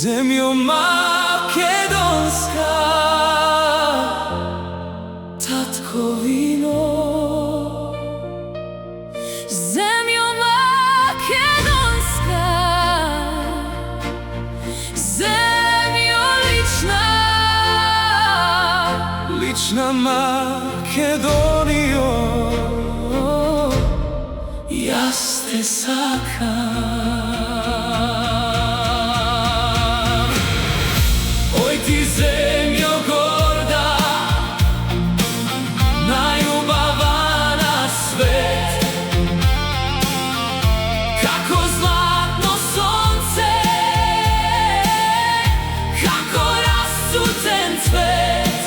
Zemljo makedonska, tatkovino. Zemljo makedonska, zemljo lična, Lična Makedonijo, jaz te sakam. oj ti zemljo gorda, najljubava na svet. Kako zlatno sonce, kako rasuten cvet,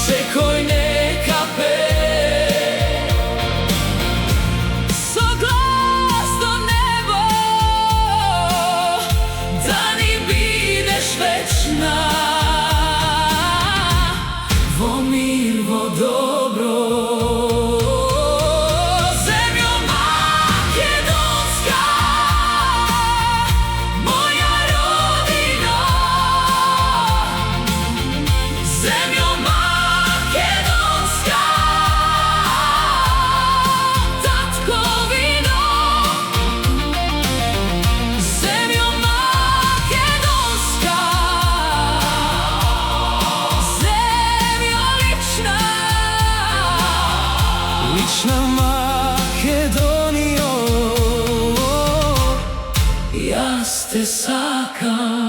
Se koji neka pet, so glasno nebo, da ni bideš večna. vo mir, vo dobro. Zemljo makedonska, moja rodina. Zemljo makedonska, tatkovino. Zemljo makedonska, zemljo lična, Lična Makedonijo, jaz te sakam.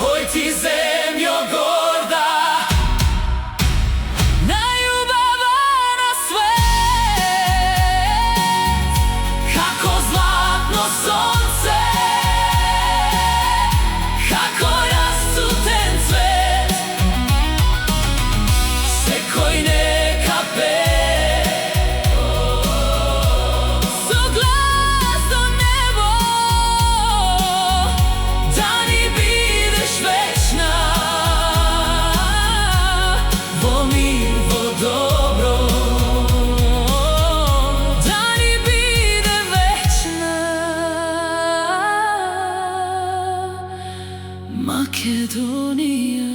oj ti zemljo gorda, Najljubava na svet, kako zlatno sonce, kako rasuten cvet, se koji neka pet, so glasno nebo, da ni bideš večna. vo mir, vo dobro. Da ni bide večna, Makedonija.